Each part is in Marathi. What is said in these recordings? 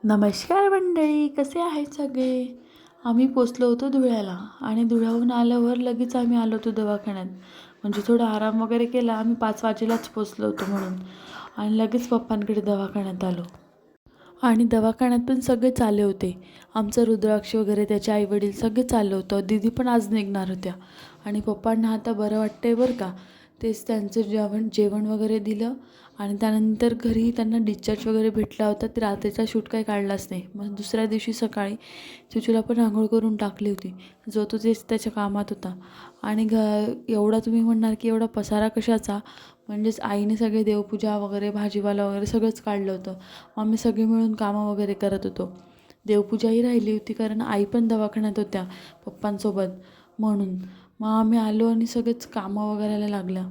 नमस्कार मंडळी, कसे आहेत सगळे? आम्ही पोचलो होतो धुळ्याला आणि धुळ्याहून आल्यावर लगेच आम्ही आलो होतो दवाखान्यात. म्हणजे थोडा आराम वगैरे केला. आम्ही 5 वाजेलाच पोचलो होतो म्हणून आणि लगेच पप्पांकडे दवाखान्यात आलो. आणि दवाखान्यात पण सगळेच आले होते. आमचं रुद्राक्ष वगैरे त्याचे आईवडील सगळेच आलं होतं. दीदी पण आज निघणार होत्या आणि पप्पांना आता बरं वाटतंय बरं का. तेच त्यांचं जेवण वगैरे दिलं आणि त्यानंतर घरी त्यांना डिस्चार्ज वगैरे भेटला होता. ते रात्रीचा शूट काही काढलाच नाही. मग दुसऱ्या दिवशी सकाळी चिचूला पण आंघोळ करून टाकली होती. जो तो तेच त्याच्या कामात होता. आणि एवढा तुम्ही म्हणणार की एवढा पसारा कशाचा? म्हणजेच आईने सगळे देवपूजा वगैरे भाजीपाला वगैरे सगळंच काढलं होतं. मग आम्ही सगळे मिळून कामं वगैरे करत होतो. देवपूजाही राहिली होती कारण आई पण दवाखान्यात होत्या पप्पांसोबत म्हणून. मग आम्ही आलो आणि सगळेच कामं वगैरेला लागल्या.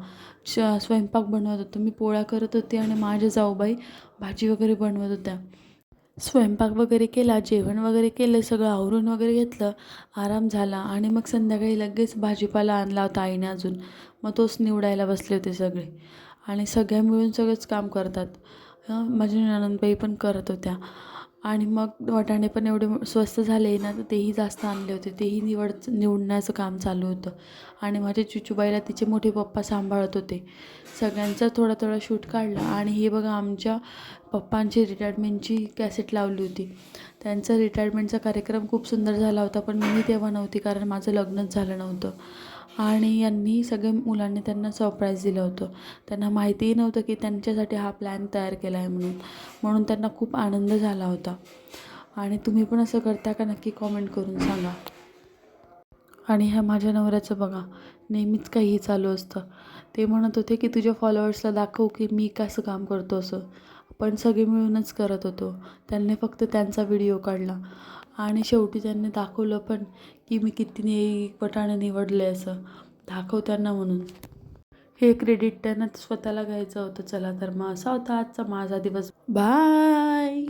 स्वयंपाक बनवत होतो. मी पोळ्या करत होते आणि माझ्या जाऊबाई भाजी वगैरे बनवत होत्या. स्वयंपाक वगैरे केला, जेवण वगैरे केलं, सगळं आवरून वगैरे घेतलं, आराम झाला आणि मग संध्याकाळी लगेच भाजीपाला आणला होता आईने अजून. मग तोच निवडायला बसले होते सगळे आणि सगळ्या मिळून सगळंच काम करतात. माझी नणंदबाई पण करत होत्या आणि मग वाटाणे पण एवढे स्वस्त झाले ना, तर तेही जास्त आणले होते. तेही निवडण्याचं काम चालू होतं आणि माझ्या चिचूबाईला तिचे मोठे पप्पा सांभाळत होते. सगळ्यांचा थोडा थोडा शूट काढला आणि हे बघा आमच्या पप्पांची रिटायरमेंटची कॅसेट लावली होती. त्यांचा रिटायरमेंटचा कार्यक्रम खूप सुंदर झाला होता, पण मी तेव्हा नव्हती कारण माझं लग्नच झालं नव्हतं. आणि यांनी सगळ्या मुलांनी त्यांना सरप्राईज दिलं होतं. त्यांना माहितीही नव्हतं की त्यांच्यासाठी हा प्लॅन तयार केला आहे म्हणून. म्हणून त्यांना खूप आनंद झाला होता. आणि तुम्ही पण असं करता का नक्की कॉमेंट करून सांगा. आणि ह्या माझ्या नवऱ्याचं बघा, नेहमीच काहीही चालू असतं. ते म्हणत होते की तुझ्या फॉलोअर्सला दाखव की मी कसं काम करतो असं. पण सगळे मिळूनच करत होतो. त्यांनी फक्त त्यांचा व्हिडिओ काढला आणि शेवटी त्यांनी दाखवलं पण की मी किती वाटाणे निवडले असं. दाखव त्यांना म्हणून. हे क्रेडिट त्यांना स्वतःला घ्यायचं होतं. चला तर मग असा होता आजचा माझा दिवस. बाय.